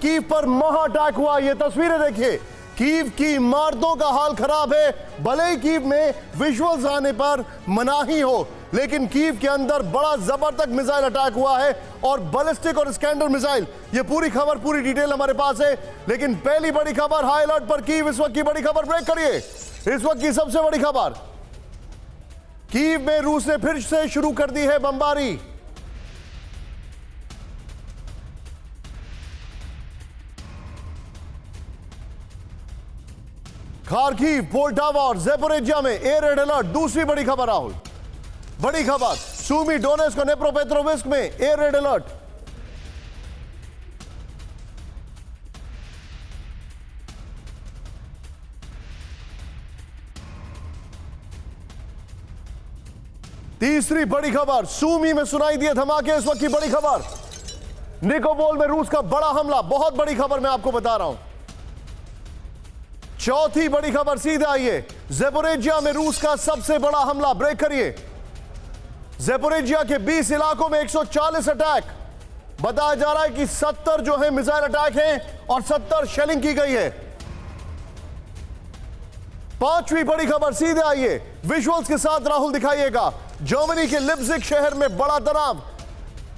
Kyiv पर महा attack हुआ। ये तस्वीरें देखिए, कीव की इमारतों का हाल खराब है। भले ही कीव में विजुअल्स आने पर मनाही हो, लेकिन कीव के अंदर बड़ा जबरदस्त मिसाइल अटैक हुआ है और बैलिस्टिक और स्कैंडर मिसाइल। ये पूरी खबर, पूरी डिटेल हमारे पास है। लेकिन पहली बड़ी खबर, हाई अलर्ट पर कीव। इस वक्त की बड़ी खबर ब्रेक करिए। इस वक्त की सबसे बड़ी खबर, कीव में रूस ने फिर से शुरू कर दी है बमबारी। खार्किव, पोल्टावा और ज़ेपोरिज्जिया में एयर रेड अलर्ट। दूसरी बड़ी खबर राहुल, बड़ी खबर, सूमी, डोनेट्स्क और ड्नेप्रोपेट्रोव्स्क में एयर रेड अलर्ट। तीसरी बड़ी खबर, सूमी में सुनाई दिए धमाके। इस वक्त की बड़ी खबर, निकोपोल में रूस का बड़ा हमला। बहुत बड़ी खबर मैं आपको बता रहा हूं। चौथी बड़ी खबर सीधे आइए, ज़ेपोरिज्जिया में रूस का सबसे बड़ा हमला। ब्रेक करिए। ज़ेपोरिज्जिया के 20 इलाकों में 140 अटैक। बताया जा रहा है कि 70 जो है मिसाइल अटैक हैं और 70 शेलिंग की गई है। पांचवी बड़ी खबर सीधे आइए, विजुअल्स के साथ राहुल दिखाइएगा। जर्मनी के लिप्जिग शहर में बड़ा तनाव।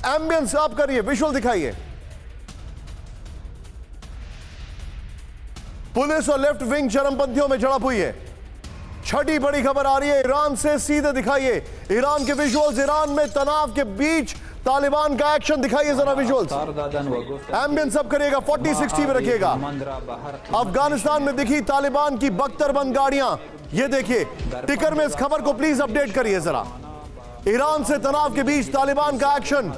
एम्बियंस आप करिए, विजुअल दिखाइए। पुलिस और लेफ्ट विंग चरमपंथियों में झड़प हुई है। छठी बड़ी खबर आ रही है ईरान से, सीधे दिखाइए ईरान के विजुअल्स। ईरान में तनाव के बीच तालिबान का एक्शन दिखाइए जरा विजुअल्स। एम्बियंस सब करिएगा, 40-60 में रखिएगा। अफगानिस्तान में दिखी तालिबान की बख्तरबंद गाड़ियां। ये देखिए टिकर में इस खबर को प्लीज अपडेट करिए जरा। ईरान से तनाव के बीच तालिबान का एक्शन,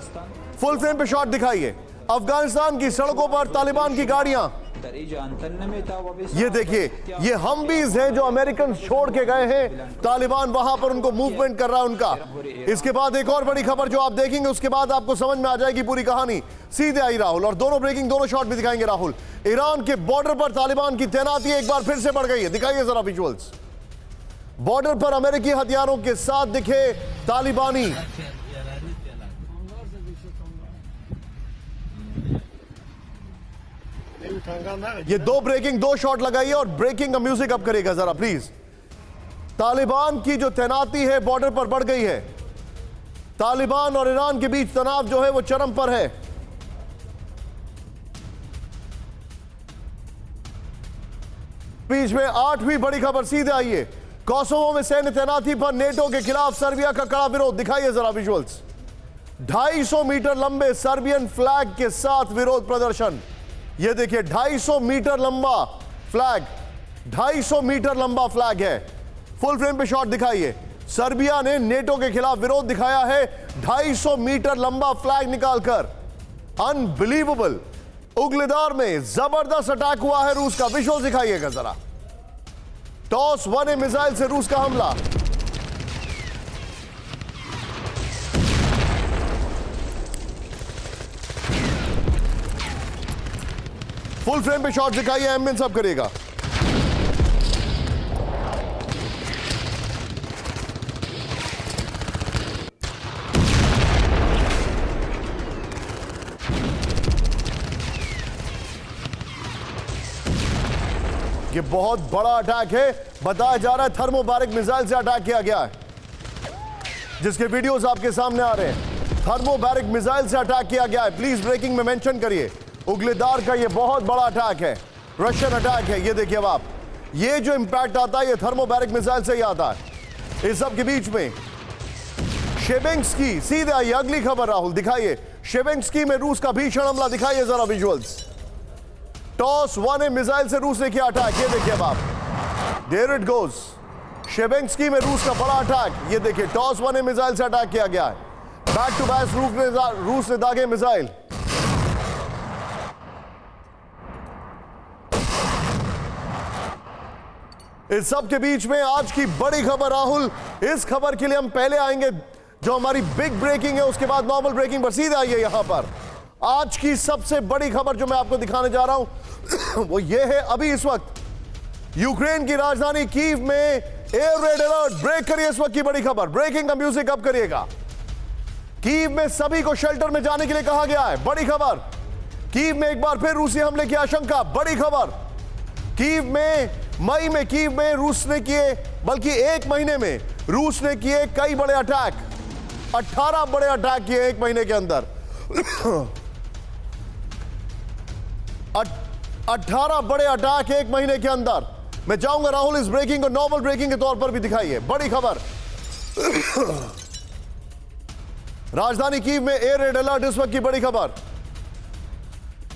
फुल फ्रेम पे शॉट दिखाइए। अफगानिस्तान की सड़कों पर तालिबान की गाड़ियां। ये देखिए, ये हमवीज हैं जो अमेरिकन छोड़ के गए हैं। तालिबान वहां पर उनको मूवमेंट कर रहा है उनका। इसके बाद एक और बड़ी खबर जो आप देखेंगे, उसके बाद आपको समझ में आ जाएगी पूरी कहानी। सीधे आई राहुल, और दोनों ब्रेकिंग, दोनों शॉट भी दिखाएंगे राहुल। ईरान के बॉर्डर पर तालिबान की तैनाती एक बार फिर से बढ़ गई है। दिखाइए जरा विजुअल्स। बॉर्डर पर अमेरिकी हथियारों के साथ दिखे तालिबानी। ये दो ब्रेकिंग, दो शॉट लगाइए और ब्रेकिंग का म्यूजिक अप करेगा जरा प्लीज। तालिबान की जो तैनाती है बॉर्डर पर बढ़ गई है। तालिबान और ईरान के बीच तनाव जो है वो चरम पर है। बीच में आठवीं बड़ी खबर सीधे आइए, कोसोवो में सैन्य तैनाती पर नेटो के खिलाफ सर्बिया का कड़ा विरोध। दिखाइए जरा विजुअल्स। 250 मीटर लंबे सर्बियन फ्लैग के साथ विरोध प्रदर्शन। ये देखिए 250 मीटर लंबा फ्लैग, 250 मीटर लंबा फ्लैग है। फुल फ्रेम पे शॉट दिखाइए। सर्बिया ने नेटो के खिलाफ विरोध दिखाया है 250 मीटर लंबा फ्लैग निकालकर। अनबिलीवेबल। उगलेदार में जबरदस्त अटैक हुआ है रूस का। विजुअल दिखाइएगा जरा। टॉस 1A मिसाइल से रूस का हमला। फुल फ्रेम पे शॉट दिखाइए, एम्बियंस सब करेगा। ये बहुत बड़ा अटैक है। बताया जा रहा है थर्मोबैरिक मिसाइल से अटैक किया गया है, जिसके वीडियोस आपके सामने आ रहे हैं। थर्मोबैरिक मिसाइल से अटैक किया गया है। प्लीज ब्रेकिंग में मेंशन करिए। उगलेदार का ये बहुत बड़ा अटैक है, रशियन अटैक है। ये देखिए अब आप, ये जो इंपैक्ट आता है ये थर्मोबैरिक मिसाइल से ही आता है। इस सब के बीच में शेबेंस्की, सीधे आई अगली खबर राहुल दिखाइए। शेबेंस्की में रूस का भीषण हमला। दिखाइए जरा विजुअल्स। टॉस 1A मिसाइल से रूस ने किया अटैक। ये देखिए अब आप, देयर इट गोज। शेबेंस्की में रूस का बड़ा अटैक। ये देखिए टॉस 1A मिसाइल से अटैक किया गया है। बैक टू बैक रूस ने दागे मिसाइल। इस सब के बीच में आज की बड़ी खबर राहुल। इस खबर के लिए हम पहले आएंगे जो हमारी बिग ब्रेकिंग है, उसके बाद नॉर्मल ब्रेकिंग पर सीधे आइए यहां पर। आज की सबसे बड़ी खबर जो मैं आपको दिखाने जा रहा हूं वो ये है, अभी इस वक्त यूक्रेन की राजधानी कीव में एयर रेड अलर्ट। ब्रेक करिए इस वक्त की बड़ी खबर। ब्रेकिंग का म्यूजिक अप करिएगा। कीव में सभी को शेल्टर में जाने के लिए कहा गया है। बड़ी खबर, कीव में एक बार फिर रूसी हमले की आशंका। बड़ी खबर, कीव में मई में कीव में रूस ने किए, बल्कि एक महीने में रूस ने किए कई बड़े अटैक। 18 बड़े अटैक किए एक महीने के अंदर। 18 बड़े अटैक एक महीने के अंदर। मैं चाहूंगा राहुल इस ब्रेकिंग को नॉर्मल ब्रेकिंग के तौर पर भी दिखाइए। बड़ी खबर, राजधानी कीव में एयर रेड अलर्ट इस वक्त की बड़ी खबर।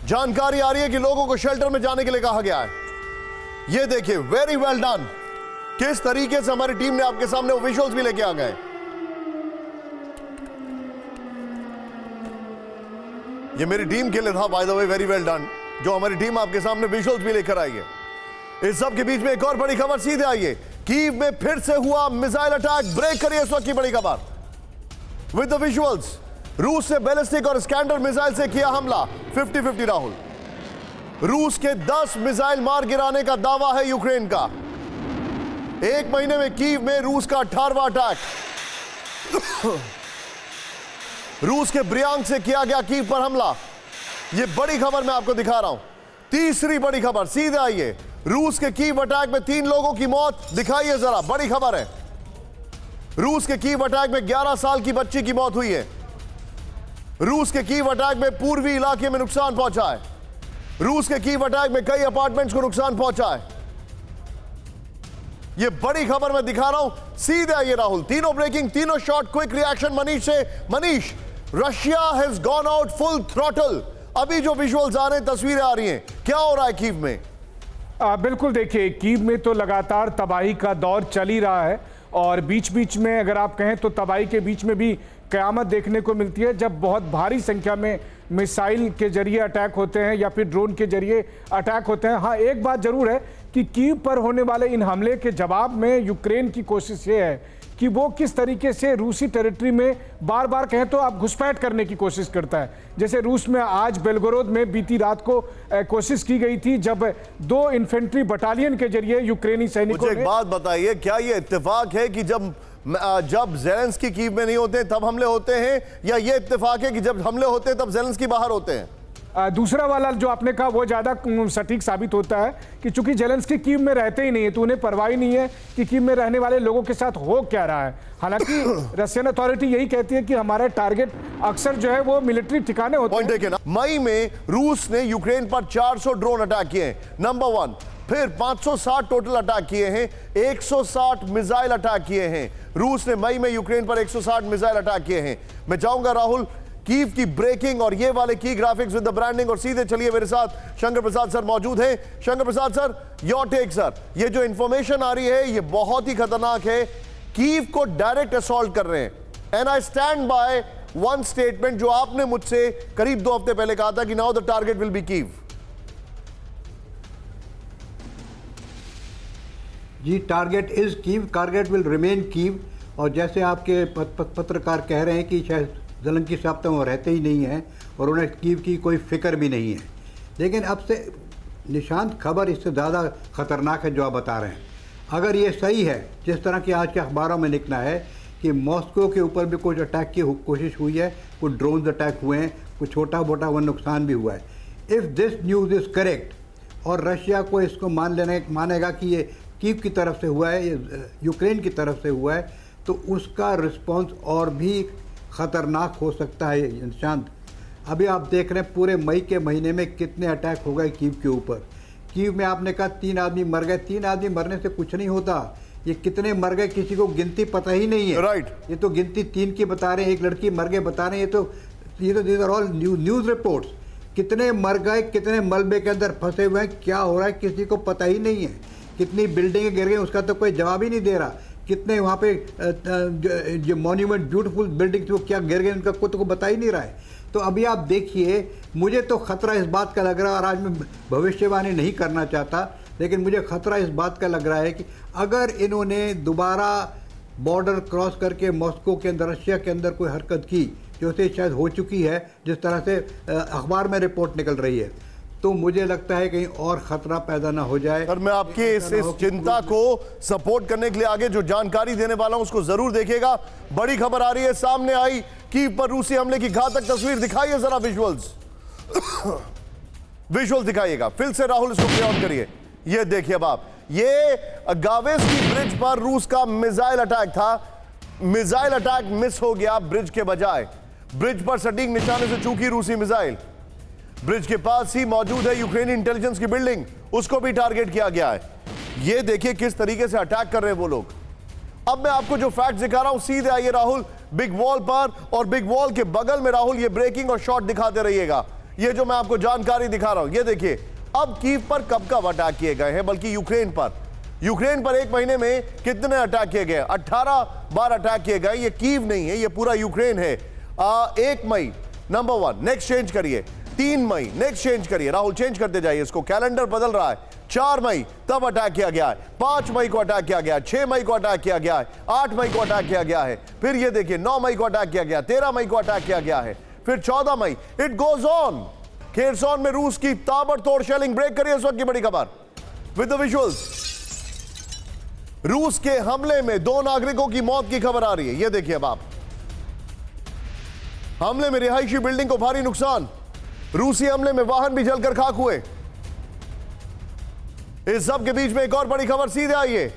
जानकारी आ रही है कि लोगों को शेल्टर में जाने के लिए कहा गया है। ये देखिए, वेरी वेल डन। किस तरीके से हमारी टीम ने आपके सामने वो विजुअल्स भी लेके आ गए। ये मेरी टीम के लिए था, by the way, very well done, जो हमारी टीम आपके सामने विजुअल्स भी लेकर आई है। इस सब के बीच में एक और बड़ी खबर सीधे आई है। कीव में फिर से हुआ मिसाइल अटैक। ब्रेक करिए इस वक्त की बड़ी खबर विद द विजुअल्स। रूस ने बैलिस्टिक और स्कैंडर मिसाइल से किया हमला। 50-50 राहुल। रूस के 10 मिसाइल मार गिराने का दावा है यूक्रेन का। एक महीने में कीव में रूस का 18वां अटैक। रूस के ब्रियांक से किया गया कीव पर हमला। यह बड़ी खबर मैं आपको दिखा रहा हूं। तीसरी बड़ी खबर सीधे आइए। रूस के कीव अटैक में 3 लोगों की मौत। दिखाइए जरा, बड़ी खबर है। रूस के कीव अटैक में 11 साल की बच्ची की मौत हुई है। रूस के कीव अटैक में पूर्वी इलाके में नुकसान पहुंचा है। रूस के कीव अटैक में कई अपार्टमेंट्स को नुकसान पहुंचा है। यह बड़ी खबर मैं दिखा रहा हूं। सीधे आइए राहुल, तीनों ब्रेकिंग, तीनों शॉर्ट, क्विक रिएक्शन मनीष से। Manish, Russia has gone out full throttle. अभी जो विजुअल्स आ रहे हैं, तस्वीरें आ रही हैं, क्या हो रहा है कीव में? बिल्कुल, देखिए, कीव में तो लगातार तबाही का दौर चल ही रहा है और बीच बीच में अगर आप कहें तो तबाही के बीच में भी क़यामत देखने को मिलती है, जब बहुत भारी संख्या में मिसाइल के जरिए अटैक होते हैं या फिर ड्रोन के जरिए अटैक होते हैं। हाँ, एक बात जरूर है कि कीव पर होने वाले इन हमले के जवाब में यूक्रेन की कोशिश ये है कि वो किस तरीके से रूसी टेरिटरी में बार बार कहें तो आप घुसपैठ करने की कोशिश करता है। जैसे रूस में आज बेलगोरोद में बीती रात को कोशिश की गई थी, जब 2 इन्फेंट्री बटालियन के जरिए यूक्रेनी सैनिकों ने। मुझे एक बात बताइए, क्या ये इत्तेफाक है कि जब ज़ेलेंस्की कीव में नहीं होते तब हमले होते हैं, या ये इत्तेफाक है कि जब हमले होते हैं तब ज़ेलेंस्की बाहर होते हैं? दूसरा वाला जो आपने कहा वो ज़्यादा सटीक साबित होता है कि चूंकि ज़ेलेंस्की कीव में रहते ही नहीं है तो उन्हें परवाह ही नहीं है कि कीव में रहने वाले लोगों के साथ हो क्या रहा है। हालांकि रशियन अथॉरिटी यही कहती है कि हमारा टारगेट अक्सर जो है वो मिलिट्री ठिकाने होते हैं। मई में रूस ने यूक्रेन पर 400 ड्रोन अटैक किए हैं, नंबर 1। फिर 560 टोटल अटैक किए हैं, 160 मिसाइल अटैक किए हैं। रूस ने मई में यूक्रेन पर 160 मिसाइल अटैक किए हैं। मैं चाहूंगा राहुल, कीव की ब्रेकिंग और ये वाले की ग्राफिक्स विद द ब्रांडिंग, और सीधे चलिए मेरे साथ शंकर प्रसाद सर मौजूद हैं। Shankar Prasad sir, your take sir. ये जो इंफॉर्मेशन आ रही है ये बहुत ही खतरनाक है। कीव को डायरेक्ट असॉल्ट कर रहे हैं, and I stand by one statement जो आपने मुझसे करीब 2 हफ्ते पहले कहा था कि now the target will be Kyiv. जी, target is Kyiv, target will remain Kyiv. और जैसे आपके पत्रकार कह रहे हैं कि शायद ज़ेलेंस्की साहब तो वो रहते ही नहीं हैं और उन्हें कीव की कोई फिक्र भी नहीं है, लेकिन अब से निशांत खबर इससे ज़्यादा ख़तरनाक है जो आप बता रहे हैं। अगर ये सही है, जिस तरह की आज के अखबारों में लिखना है कि मॉस्को के ऊपर भी कुछ अटैक की कोशिश हुई है, कुछ ड्रोन अटैक हुए हैं, कुछ छोटा मोटा वो नुकसान भी हुआ है। If this news is correct और रशिया को इसको मानेगा कि ये कीव की तरफ से हुआ है, ये यूक्रेन की तरफ से हुआ है, तो उसका रिस्पॉन्स और भी ख़तरनाक हो सकता है। निशांत, अभी आप देख रहे हैं पूरे मई के महीने में कितने अटैक हो गए कीव के ऊपर। कीव में आपने कहा 3 आदमी मर गए। 3 आदमी मरने से कुछ नहीं होता, ये कितने मर गए किसी को गिनती पता ही नहीं है। राइट, ये तो गिनती 3 की बता रहे हैं, 1 लड़की मर गए बता रहे हैं। ये तो these are all news reports. कितने मर गए, कितने मलबे के अंदर फंसे हुए हैं, क्या हो रहा है किसी को पता ही नहीं है। कितनी बिल्डिंगें गिर गई उसका तो कोई जवाब ही नहीं दे रहा। कितने वहाँ पे जो मॉन्यूमेंट ब्यूटीफुल बिल्डिंग थी वो क्या गिर गए उनका खुद को बता ही नहीं रहा है। तो अभी आप देखिए, मुझे तो खतरा इस बात का लग रहा है, और आज मैं भविष्यवाणी नहीं करना चाहता, लेकिन मुझे खतरा इस बात का लग रहा है कि अगर इन्होंने दोबारा बॉर्डर क्रॉस करके मॉस्को के अंदर, रशिया के अंदर कोई हरकत की, जो से शायद हो चुकी है जिस तरह से अखबार में रिपोर्ट निकल रही है, तो मुझे लगता है कहीं और खतरा पैदा ना हो जाए। सर, मैं आपके इस चिंता को सपोर्ट करने के लिए आगे जो जानकारी देने वाला हूं उसको जरूर देखिएगा। बड़ी खबर आ रही है, सामने आई कीव पर रूसी हमले की घातक तस्वीर। दिखाइए जरा विजुअल्स। विजुअल दिखाइएगा फिर से राहुल, इसको प्ले ऑन करिए। ये देखिए अब आप, ये गावेस की ब्रिज पर रूस का मिसाइल अटैक था। मिसाइल अटैक मिस हो गया ब्रिज के बजाय, ब्रिज पर सटीक निशाने से चूकी रूसी मिसाइल। ब्रिज के पास ही मौजूद है यूक्रेनी इंटेलिजेंस की बिल्डिंग, उसको भी टारगेट किया गया है। ये देखिए किस तरीके से अटैक कर रहे हैं वो लोग। अब मैं आपको जो फैक्ट दिखा रहा हूं, सीधे आइए राहुल बिग वॉल पर, और बिग वॉल के बगल में राहुल ये ब्रेकिंग और शॉट दिखाते रहिएगा। ये जो मैं आपको जानकारी दिखा रहा हूं, ये देखिए अब कीव पर कब कब अटैक किए गए हैं, बल्कि यूक्रेन पर एक महीने में कितने अटैक किए गए? 18 बार अटैक किए गए। ये कीव नहीं है, ये पूरा यूक्रेन है। 1 मई नंबर 1, नेक्स्ट चेंज करिए। 3 मई नेक्स्ट चेंज करिए, राहुल चेंज करते जाइए, इसको कैलेंडर बदल रहा है। 4 मई तब अटैक किया गया है, 5 मई को अटैक किया गया है, 6 मई को अटैक किया गया है, 8 मई को अटैक किया गया है, फिर ये देखिए 9 मई को अटैक किया गया, 13 मई को अटैक किया गया है, फिर 14 मई। It goes on. खेरसॉन में रूस की ताबड़तोड़ शेलिंग। ब्रेक करिए इस वक्त की बड़ी खबर विद द विजुअल्स। रूस के हमले में 2 नागरिकों की मौत की खबर आ रही है। यह देखिए अब आप, हमले में रिहायशी बिल्डिंग को भारी नुकसान। रूसी हमले में वाहन भी जलकर खाक हुए। इस सब के बीच में एक और बड़ी खबर, सीधे आइए।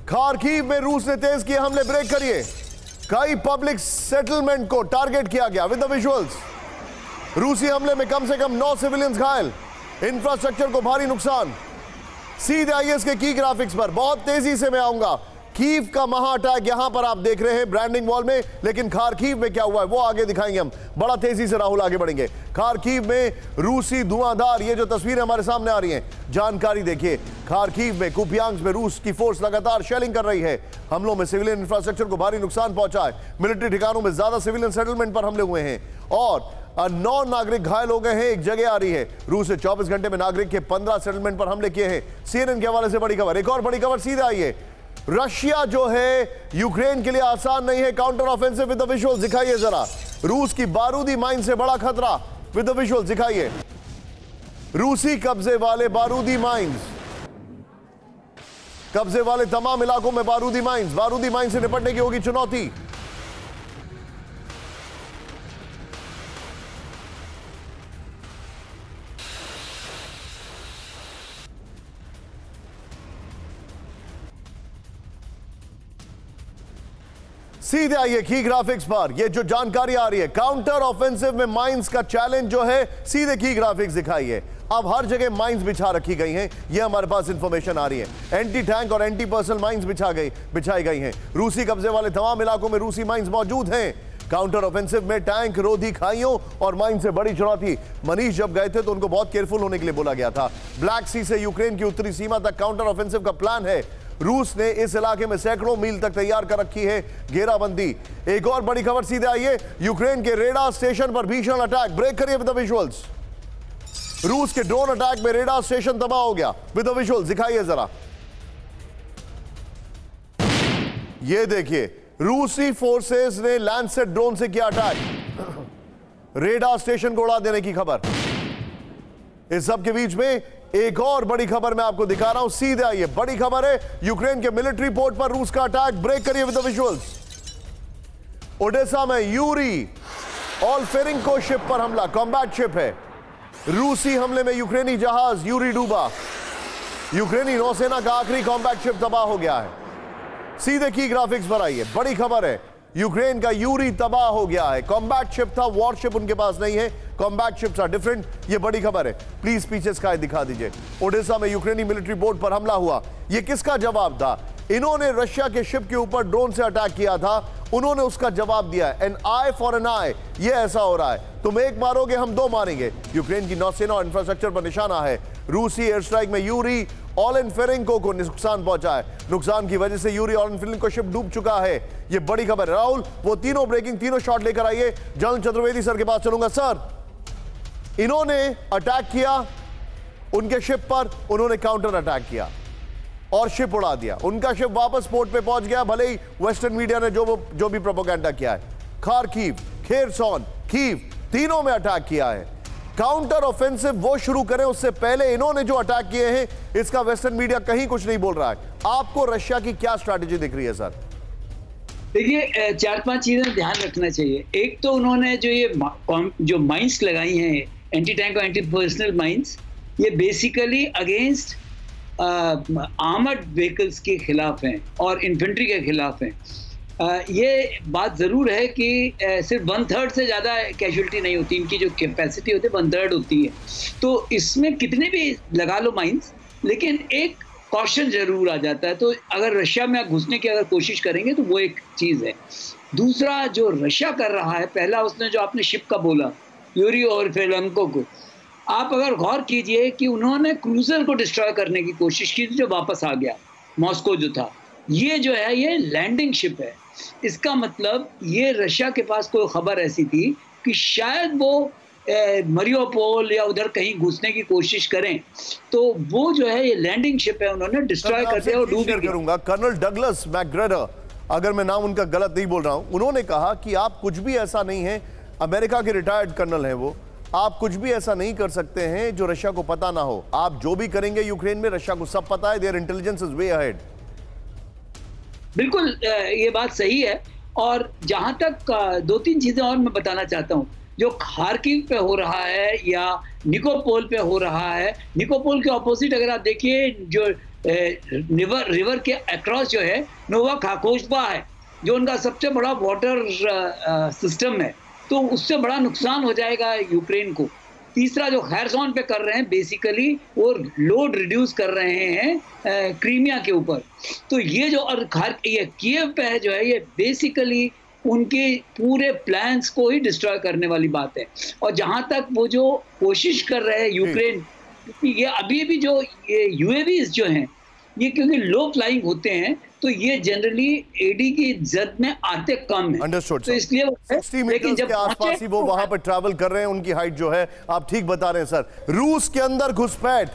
खार्किव में रूस ने तेज किए हमले। ब्रेक करिए। कई पब्लिक सेटलमेंट को टारगेट किया गया विद द विजुअल्स। रूसी हमले में कम से कम 9 सिविलियंस घायल, इंफ्रास्ट्रक्चर को भारी नुकसान। सीधे आइए इसके की ग्राफिक्स पर, बहुत तेजी से मैं आऊंगा। कीव का महा अटैक यहां पर आप देख रहे हैं ब्रांडिंग वॉल में, लेकिन खार्किव में क्या हुआ है वो आगे दिखाएंगे हम। बड़ा तेजी से राहुल आगे बढ़ेंगे। खार्किव में रूसी धुआंधार, ये जो तस्वीरें हमारे सामने आ रही हैं, जानकारी देखिए। खार्किव में, कुपियांस्क में रूस की फोर्स लगातार शेलिंग कर रही है। हमलों में सिविलियन इंफ्रास्ट्रक्चर को भारी नुकसान पहुंचा है। मिलिट्री ठिकानों में ज्यादा सिविलियन सेटलमेंट पर हमले हुए हैं और 9 नागरिक घायल हो गए हैं। एक जगह आ रही है, रूस ने 24 घंटे में नागरिक के 15 सेटलमेंट पर हमले किए हैं। सीएनएन के हवाले से बड़ी खबर। एक और बड़ी खबर, सीधे आइए। रशिया जो है यूक्रेन के लिए आसान नहीं है। Counter offensive with the visuals दिखाइए जरा। रूस की बारूदी माइन से बड़ा खतरा विद द विजुअल्स दिखाइए। रूसी कब्जे वाले बारूदी माइंस, कब्जे वाले तमाम इलाकों में बारूदी माइंस से निपटने की होगी चुनौती। सीधे आइए की ग्राफिक्स पर, ये जो जानकारी आ रही है काउंटर ऑफेंसिव में माइंस का चैलेंज जो है, सीधे की ग्राफिक्स दिखाइए। अब हर जगह माइंस बिछा रखी गई हैं, ये हमारे पास इंफॉर्मेशन आ रही है। एंटी टैंक और एंटी पर्सनल माइंस बिछाई गई हैं। रूसी कब्जे वाले तमाम इलाकों में रूसी माइंस मौजूद हैं। काउंटर ऑफेंसिव में टैंक रोधी खाइयों और माइन से बड़ी चुनौती। मनीष जब गए थे तो उनको बहुत केयरफुल होने के लिए बोला गया था। ब्लैक सी से यूक्रेन की उत्तरी सीमा तक काउंटर ऑफेंसिव का प्लान है। रूस ने इस इलाके में सैकड़ों मील तक तैयार कर रखी है घेराबंदी। एक और बड़ी खबर, सीधे आइए। यूक्रेन के रेडार स्टेशन पर भीषण अटैक। ब्रेक करिए विद द विजुअल्स। रूस के ड्रोन अटैक में रेडार स्टेशन तबाह हो गया विद द विजुअल्स दिखाइए जरा। ये देखिए, रूसी फोर्सेस ने लैंडसेट ड्रोन से किया अटैक, रेडार स्टेशन को उड़ा देने की खबर। इस सब के बीच में एक और बड़ी खबर मैं आपको दिखा रहा हूं, सीधे आइए। बड़ी खबर है, यूक्रेन के मिलिट्री पोर्ट पर रूस का अटैक। ब्रेक करिए विद द विजुअल्स। ओडेसा में यूरी ओल्फेरेंको शिप पर हमला, कॉम्बैट शिप है। रूसी हमले में यूक्रेनी जहाज यूरी डूबा। यूक्रेनी नौसेना का आखिरी कॉम्बैट शिप तबाह हो गया है। सीधे की ग्राफिक्स पर आइए, बड़ी खबर है, यूक्रेन का यूरी तबाह हो गया है। कॉम्बैट शिप था, वॉरशिप उनके पास नहीं है। Combat ships are different. ये बड़ी खबर है, प्लीज पीछे स्काई दिखा दीजिए। ओडेसा में यूक्रेनी मिलिट्री बोट पर हमला हुआ। ये किसका जवाब था? इन्होंने रशिया के शिप के ऊपर ड्रोन से अटैक किया था, उन्होंने उसका जवाब दिया। एन आई फॉर एन आई, ये ऐसा हो रहा है। तुम एक मारोगे हम दो मारेंगे। यूक्रेन की नौसेना और इंफ्रास्ट्रक्चर पर निशाना है। रूसी एयर स्ट्राइक में यूरी ओलेनफेरेंको को नुकसान पहुंचा है। नुकसान की वजह से यूरी ओलेनफेरेंको शिप डूब चुका है। ये बड़ी खबर है। राहुल, वो तीनों ब्रेकिंग, तीनों शॉट लेकर आइए। जनरल चतुर्वेदी सर के पास चलूंगा। सर, इन्होंने अटैक किया उनके शिप पर, उन्होंने काउंटर अटैक किया और शिप उड़ा दिया। उनका शिप वापस पोर्ट पे पहुंच गया, भले ही वेस्टर्न मीडिया ने जो भी प्रोपेगेंडा किया है। खार्किव, खेरसॉन, कीव, तीनों में अटैक किया है। काउंटर ऑफेंसिव वो शुरू करें उससे पहले इन्होंने जो अटैक किए हैं, इसका वेस्टर्न मीडिया कहीं कुछ नहीं बोल रहा है। आपको रशिया की क्या स्ट्रैटेजी दिख रही है सर? देखिए, 4-5 चीजें ध्यान रखना चाहिए। एक तो उन्होंने जो माइंस लगाई हैं, एंटी टैंक और एंटी पर्सनल माइंस, ये बेसिकली अगेंस्ट आर्मर्ड व्हीकल्स के खिलाफ हैं और इन्फेंट्री के खिलाफ हैं। ये बात ज़रूर है कि सिर्फ 1/3 से ज़्यादा कैजुअल्टी नहीं होती, इनकी जो कैपेसिटी होती है 1/3 होती है। तो इसमें कितने भी लगा लो माइंस, लेकिन एक कॉशन ज़रूर आ जाता है। तो अगर रशिया में घुसने की अगर कोशिश करेंगे तो वो एक चीज़ है। दूसरा जो रशिया कर रहा है, पहला उसने जो आपने शिप का बोला यूरी और फेलंको को, आप अगर गौर कीजिए कि उन्होंने क्रूजर को डिस्ट्रॉय करने की कोशिश की जो वापस आ गया, मॉस्को जो था। ये जो है ये लैंडिंग शिप है। इसका मतलब ये रशिया के पास कोई खबर ऐसी थी कि शायद वो मरियोपोल या उधर कहीं घुसने की कोशिश करें, तो वो जो है ये लैंडिंग शिप है, उन्होंने डिस्ट्रॉय कर दिया और डूब करूंगा। कर्नल डगलस मैकग्रेगर, अगर मैं नाम उनका गलत नहीं बोल रहा हूं, उन्होंने कहा कि आप कुछ भी ऐसा नहीं है, अमेरिका के रिटायर्ड कर्नल हैं वो, आप कुछ भी ऐसा नहीं कर सकते हैं जो रशिया को पता ना हो। आप जो भी करेंगे यूक्रेन में, रशिया को सब पता है, their intelligence is way ahead. बिल्कुल ये बात सही है। और जहां तक 2-3 चीजें और मैं बताना चाहता हूं, जो खार्किव पे हो रहा है या निकोपोल पे हो रहा है, निकोपोल के ऑपोजिट अगर आप देखिए जो रिवर के अक्रॉस जो है नोवा खाकोशबा है, जो उनका सबसे बड़ा वाटर सिस्टम है, तो उससे बड़ा नुकसान हो जाएगा यूक्रेन को। तीसरा जो खैरसॉन पे कर रहे हैं, बेसिकली वो लोड रिड्यूस कर रहे हैं क्रीमिया के ऊपर। तो ये जो और ये कीव पे है जो है, ये बेसिकली उनके पूरे प्लान्स को ही डिस्ट्रॉय करने वाली बात है। और जहां तक वो जो कोशिश कर रहे हैं यूक्रेन, क्योंकि ये अभी भी जो ये यूएवीज जो हैं, ये क्योंकि लो फ्लाइंग होते हैं, तो ये जनरली एडी की जद में आते कम है। अंडरस्टूड। तो इसलिए 60 मीटर के आसपास ही वो वहां पर ट्रैवल कर रहे हैं। उनकी हाइट जो है, आप ठीक बता रहे हैं सर। रूस के अंदर घुसपैठ,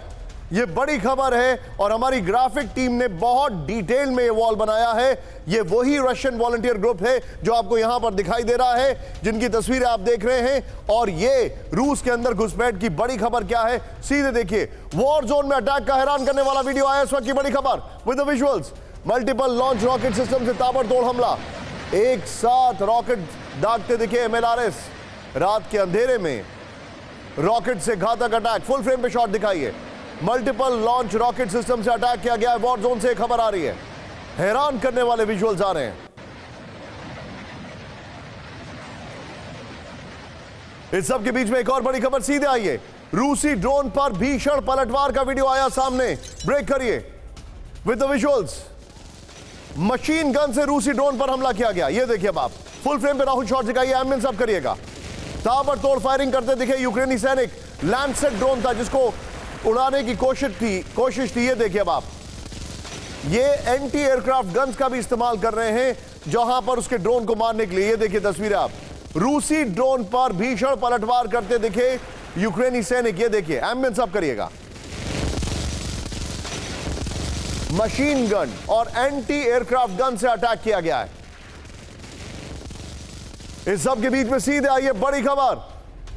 ये बड़ी खबर है और हमारी ग्राफिक टीम ने बहुत डिटेल में ये वॉल बनाया है। ये वही रशियन वॉलंटियर ग्रुप है जो आपको यहां पर दिखाई दे रहा है, जिनकी तस्वीरें आप देख रहे हैं। और ये रूस के अंदर घुसपैठ की बड़ी खबर क्या है, सीधे देखिए। वॉर जोन में अटैक का हैरान करने वाला वीडियो आया इस वक्त की बड़ी खबर with the visuals. Multiple launch rocket system से ताबड़तोड़ हमला, एक साथ रॉकेट दागते दिखे एमएलआरएस। रात के अंधेरे में रॉकेट से घातक अटैक, फुल फ्रेम पे शॉट दिखाइए। मल्टीपल लॉन्च रॉकेट सिस्टम से अटैक किया गया है। वॉर जोन से खबर आ रही है, हैरान करने वाले विजुअल्स आ रहे हैं। इस सब के बीच में एक और बड़ी खबर सीधे आई है। रूसी ड्रोन पर भीषण पलटवार का वीडियो आया सामने, ब्रेक करिए with the visuals. Machine gun से रूसी ड्रोन पर हमला किया गया, ये देखिए अब आप फुल फ्रेम पे राहुल शॉट दिखाइए, एम्बियंस अब करिएगा। ताबड़तोड़ फायरिंग करते दिखे यूक्रेनी सैनिक। लैंडसेट ड्रोन था जिसको उड़ाने की कोशिश थी, ये देखिए अब आप। ये एंटी एयरक्राफ्ट गन्स का भी इस्तेमाल कर रहे हैं जहां पर उसके ड्रोन को मारने के लिए। ये देखिए तस्वीरें आप, रूसी ड्रोन पर भीषण पलटवार करते दिखे यूक्रेनी सैनिक। ये देखिए, एम्बियंस अब करिएगा। मशीन गन और एंटी एयरक्राफ्ट गन से अटैक किया गया है। इस सब के बीच में सीधे आइए बड़ी खबर,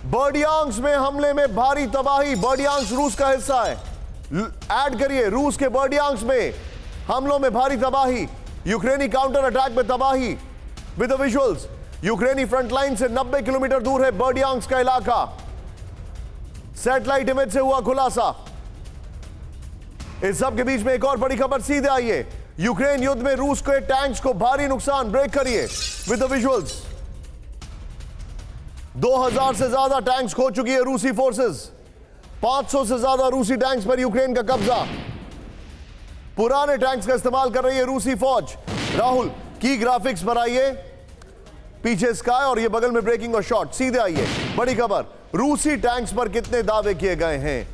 बर्डियांस्क में हमले में भारी तबाही। बर्डियांस्क रूस का हिस्सा है, ऐड करिए। रूस के बर्डियांस्क में हमलों में भारी तबाही, यूक्रेनी काउंटर अटैक में तबाही विद द विजुअल्स। यूक्रेनी फ्रंट लाइन से 90 किलोमीटर दूर है बर्डियांस्क का इलाका। सैटेलाइट इमेज से हुआ खुलासा। इस सब के बीच में एक और बड़ी खबर सीधे आई है। यूक्रेन युद्ध में रूस के टैंक्स को भारी नुकसान, ब्रेक करिए विद द विजुअल्स। 2000 से ज्यादा टैंक्स खो चुकी है रूसी फोर्सेस। 500 से ज्यादा रूसी टैंक्स पर यूक्रेन का कब्जा। पुराने टैंक्स का इस्तेमाल कर रही है रूसी फौज। राहुल की ग्राफिक्स बनाइए, पीछे स्काई और ये बगल में ब्रेकिंग और शॉट। सीधे आइए बड़ी खबर, रूसी टैंक्स पर कितने दावे किए गए हैं।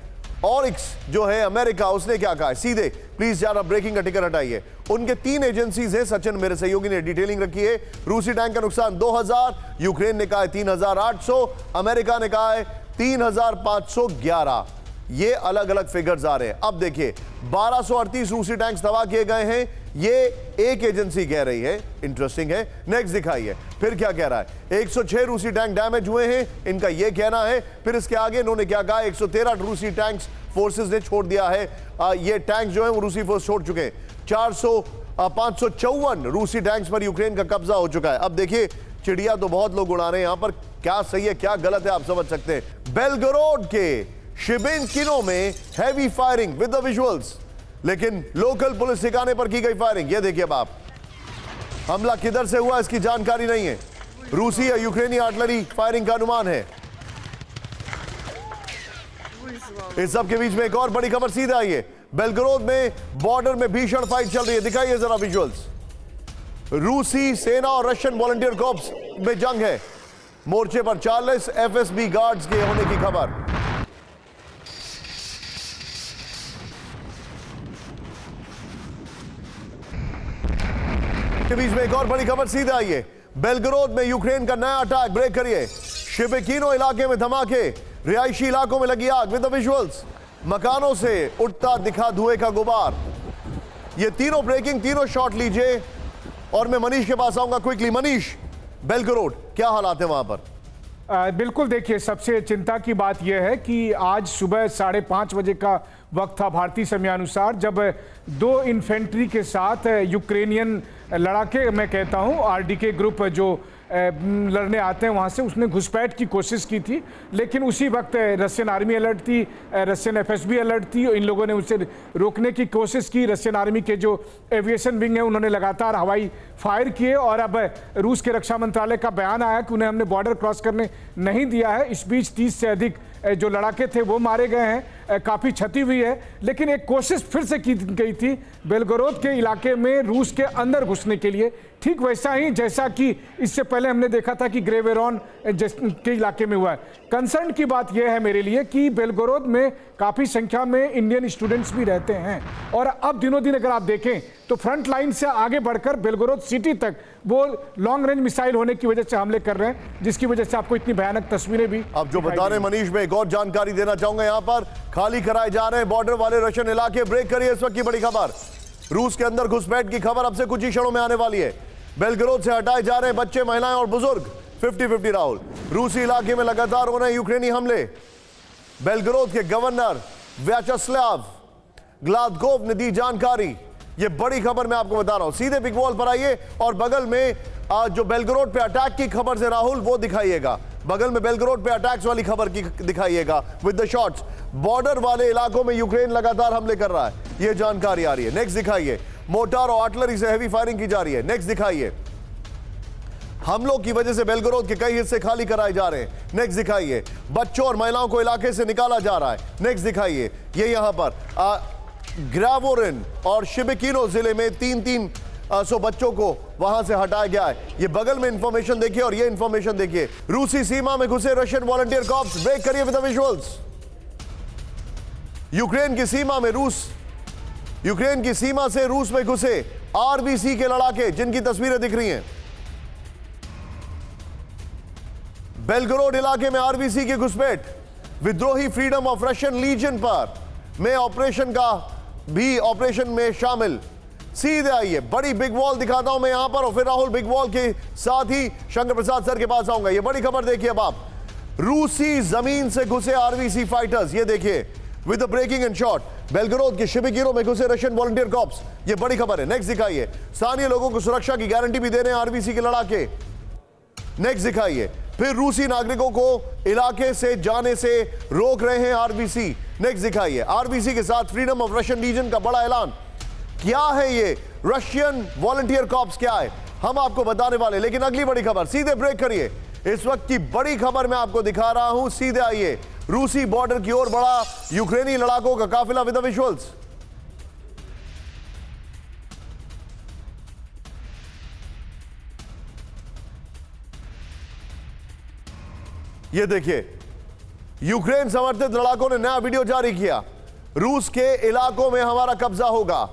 ऑरिक्स जो है अमेरिका, उसने क्या कहा है, सीधे प्लीज ज्यादा ब्रेकिंग का टिकर हटाइए। उनके 3 एजेंसीज हैं, सचिन मेरे सहयोगी ने डिटेलिंग रखी है। रूसी टैंक का नुकसान 2000, यूक्रेन ने कहा है 3800, अमेरिका ने कहा है 3511। ये अलग अलग फिगर्स आ रहे हैं। अब देखिए 1238 रूसी टैंक्स तबाह किए गए हैं, ये एक एजेंसी कह रही है। इंटरेस्टिंग है। नेक्स्ट दिखाइए फिर क्या कह रहा है। 106 रूसी टैंक डैमेज हुए हैं, इनका ये कहना है। फिर इसके आगे इन्होंने क्या कहा, 113 रूसी टैंक्स फोर्सेस ने छोड़ दिया है। ये टैंक जो है वो रूसी फोर्स छोड़ चुके हैं। 554 रूसी टैंक्स पर यूक्रेन का कब्जा हो चुका है। अब देखिए चिड़िया तो बहुत लोग उड़ा रहे हैं यहां पर, क्या सही है क्या गलत है आप समझ सकते हैं। बेलगोरोड के शिबिंकिनो में heavy firing with the visuals, लेकिन लोकल पुलिस ठिकाने पर की गई फायरिंग। ये देखिए अब आप, हमला किधर से हुआ इसकी जानकारी नहीं है। रूसी या यूक्रेनी आर्टिलरी फायरिंग का अनुमान है। इस सब के बीच में एक और बड़ी खबर सीधे आई है। बेलगरोद में बॉर्डर में भीषण फाइट चल रही है। दिखाइए जरा विजुअल्स। रूसी सेना और रशियन वॉलंटियर कॉर्प्स में जंग है। मोर्चे पर 40 एफएसबी गार्ड्स के होने की खबर। के बीच में एक और बड़ी खबर सीधे आई है। बेलगरोद में यूक्रेन का नया अटैक। ब्रेक करिए। शिबिकिनो इलाके में धमाके, रिहायशी इलाकों में लगी आग। विद द विजुअल्स, मकानों से उठता दिखा धुएं का गुबार। ये तीनों ब्रेकिंग, तीनों शॉट लीजिए और मैं मनीष के पास आऊंगा क्विकली। मनीष, बेलगरोड क्या हालात है वहां पर? बिल्कुल देखिए, सबसे चिंता की बात यह है कि आज सुबह 5:30 बजे का वक्त था भारतीय समयानुसार, जब 2 इन्फेंट्री के साथ यूक्रेनियन लड़ाके, मैं कहता हूं आरडीके ग्रुप जो लड़ने आते हैं वहां से, उसने घुसपैठ की कोशिश की थी। लेकिन उसी वक्त रशियन आर्मी अलर्ट थी, रशियन एफएसबी अलर्ट थी। इन लोगों ने उसे रोकने की कोशिश की। रशियन आर्मी के जो एविएशन विंग है उन्होंने लगातार हवाई फायर किए और अब रूस के रक्षा मंत्रालय का बयान आया कि उन्हें हमने बॉर्डर क्रॉस करने नहीं दिया है। इस बीच 30 से अधिक जो लड़ाके थे वो मारे गए हैं, काफ़ी क्षति हुई है। लेकिन एक कोशिश फिर से की गई थी बेलगरोद के इलाके में रूस के अंदर घुसने के लिए, ठीक वैसा ही जैसा कि इससे पहले हमने देखा था कि ग्रेवेरॉन के इलाके में हुआ है। कंसर्न की बात यह है मेरे लिए कि बेलगरोद में काफ़ी संख्या में इंडियन स्टूडेंट्स भी रहते हैं और अब दिनों दिन अगर आप देखें तो फ्रंट लाइन से आगे बढ़कर बेलगरोद सिटी तक वो लॉन्ग रेंज मिसाइल होने की वजह से हमले कर रहे हैं, जिसकी वजह से आपको इतनी भयानक तस्वीरें भी अब जो बता रहे मनीष, में एक और जानकारी देना चाहूंगा। यहां पर खाली कराए जा रहे हैं बॉर्डर वाले रशियन इलाके। ब्रेक करिए इस वक्त की बड़ी खबर। रूस के अंदर घुसपैठ की खबर अब से कुछ ही क्षणों में आने वाली है। बेलगरोद से हटाए जा रहे हैं बच्चे, महिलाएं और बुजुर्ग। 50-50 राहुल। रूसी इलाके में लगातार हो रहे हैं यूक्रेनी हमले। बेलगरोद के गवर्नर व्याचस्लाव ग्लादकोव ने दी जानकारी। ये बड़ी खबर मैं आपको बता रहा हूं। सीधे बिग वॉल पर आइए और बगल में जो बेलगरोड पे अटैक की खबर से राहुल वो दिखाइएगा। बगल में बेलगरोड पे अटैक्स वाली खबर की दिखाइएगा विद द शॉट्स। बॉर्डर वाले इलाकों में यूक्रेन लगातार हमले कर रहा है, ये जानकारी आ रही है। नेक्स्ट दिखाइए। मोर्टार और आर्टिलरी से हैवी फायरिंग की जा रही है। नेक्स्ट दिखाइए। हमलों की वजह से बेलगरोद के कई हिस्से खाली कराए जा रहे हैं। नेक्स्ट दिखाइए। बच्चों और महिलाओं को इलाके से निकाला जा रहा है। नेक्स्ट दिखाइए। ये यहां पर ग्रावोरिन और शिबिकिनो जिले में 300 बच्चों को वहां से हटाया गया है। ये बगल में इंफॉर्मेशन देखिए और ये इंफॉर्मेशन देखिए। रूसी सीमा में घुसे रशियन वॉलंटियर कॉर्प्स। ब्रेक करिए विद द विजुअल्स। यूक्रेन की सीमा से रूस में घुसे आरबीसी के लड़ाके, जिनकी तस्वीरें दिख रही हैं। बेलगरोड इलाके में आरबीसी की घुसपैठ विद्रोही फ्रीडम ऑफ रशियन लीजन पर में ऑपरेशन में शामिल। सीधे आइए, बड़ी बिग वॉल दिखाता हूं मैं यहां पर और फिर राहुल बिग वॉल के साथ ही शंकर प्रसाद सर के पास आऊंगा। ये बड़ी खबर देखिए अब आप। रूसी जमीन से घुसे आरबीसी फाइटर्स। ये देखिए with the breaking and shot. Belgorod के शिबिकिनो में घुसे रशियन वॉलंटियर कॉर्प्स। ये बड़ी खबर है। नेक्स्ट दिखाइए। स्थानीय लोगों को सुरक्षा की गारंटी भी दे रहे हैं आरबीसी के लड़ाके। नेक्स्ट दिखाइए। फिर रूसी नागरिकों को इलाके से जाने से रोक रहे हैं आरबीसी। नेक्स्ट दिखाइए। आरबीसी के साथ फ्रीडम ऑफ रशियन रीजन का बड़ा ऐलान। क्या है ये रशियन वॉलंटियर कॉर्प्स, क्या है हम आपको बताने वाले। लेकिन अगली बड़ी खबर, सीधे ब्रेक करिए। इस वक्त की बड़ी खबर मैं आपको दिखा रहा हूं। सीधे आइए। रूसी बॉर्डर की ओर बढ़ा यूक्रेनी लड़ाकों का काफिला विद द विजुअल्स। ये देखिए, यूक्रेन समर्थित लड़ाकों ने नया वीडियो जारी किया। रूस के इलाकों में हमारा कब्जा होगा,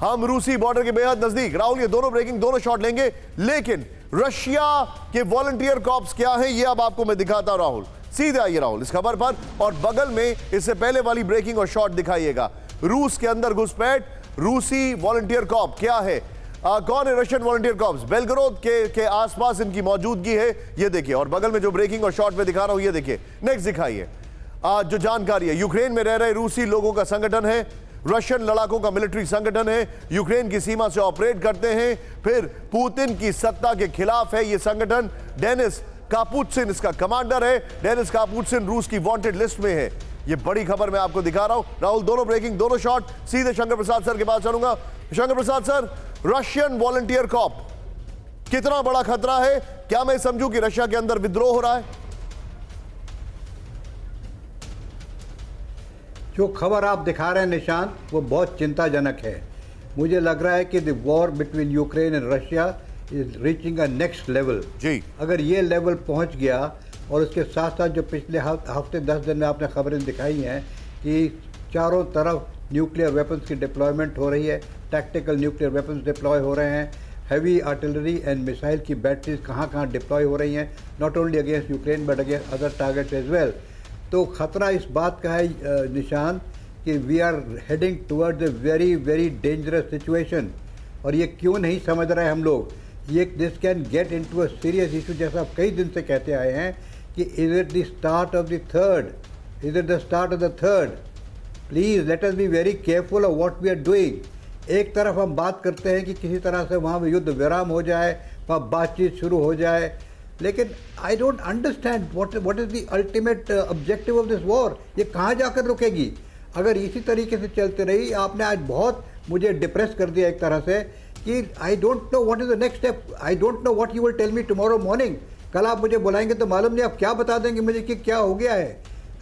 हम रूसी बॉर्डर के बेहद नजदीक। राहुल, ये दोनों ब्रेकिंग, दोनों शॉट लेंगे, लेकिन रशिया के वॉलंटियर कॉर्प्स क्या है ये अब आपको मैं दिखाता हूं। राहुल सीधे आइए राहुल इस खबर पर, और बगल में इससे पहले वाली ब्रेकिंग और शॉट दिखाइएगा। रूस के अंदर घुसपैठ, रूसी वॉलंटियर कॉर्प क्या है, कौन है रशियन वॉलंटियर कॉर्प्स, बेलगरोद के आसपास इनकी मौजूदगी है, ये देखिए। और बगल में जो ब्रेकिंग और शॉट में दिखा रहा हूं ये देखिए। नेक्स्ट दिखाइए। जो जानकारी है, यूक्रेन में रह रहे रूसी लोगों का संगठन है, रशियन लड़ाकों का मिलिट्री संगठन है, यूक्रेन की सीमा से ऑपरेट करते हैं, फिर पुतिन की सत्ता के खिलाफ है ये संगठन। डेनिस कापुत्सिन इसका कमांडर है। डेनिस कापुत्सिन रूस की वांटेड लिस्ट में है। ये बड़ी खबर मैं आपको दिखा रहा हूं। राहुल, दोनों ब्रेकिंग, दोनों शॉट। सीधे शंकर प्रसाद सर के पास चलूंगा। Shankar Prasad sir, Russian volunteer corp कितना बड़ा खतरा है? क्या मैं समझूं कि रशिया के अंदर विद्रोह हो रहा है? जो खबर आप दिखा रहे हैं निशांत, वो बहुत चिंताजनक है। मुझे लग रहा है कि the war between Ukraine and Russia is reaching a next level. जी, अगर ये लेवल पहुंच गया, और उसके साथ साथ जो पिछले हफ्ते 10 दिन में आपने खबरें दिखाई हैं कि चारों तरफ न्यूक्लियर वेपन्स की डिप्लॉयमेंट हो रही है, टैक्टिकल न्यूक्लियर वेपन्स डिप्लॉय हो रहे हैं, हैवी आर्टिलरी एंड मिसाइल की बैटरीज कहाँ डिप्लॉय हो रही हैं, not only against Ukraine but against other targets as well. तो खतरा इस बात का है निशान कि we are heading towards a very very dangerous situation. और ये क्यों नहीं समझ रहे हम लोग, ये this can get into a serious issue, जैसा आप कई दिन से कहते आए हैं कि is it the start of the third, is it the start of the third. Please let us be very careful of what we are doing. एक तरफ हम बात करते हैं कि किसी तरह से वहाँ युद्ध विराम हो जाए, वहाँ बातचीत शुरू हो जाए, लेकिन I don't understand what is the ultimate objective of this war. ये कहाँ जाकर रुकेगी? अगर इसी तरीके से चलते रही, आपने आज बहुत मुझे डिप्रेस कर दिया एक तरह से कि I don't know what is the next step, I don't know what you will tell me tomorrow morning. कल आप मुझे बुलाएंगे तो मालूम नहीं आप क्या बता देंगे मुझे कि क्या हो गया है।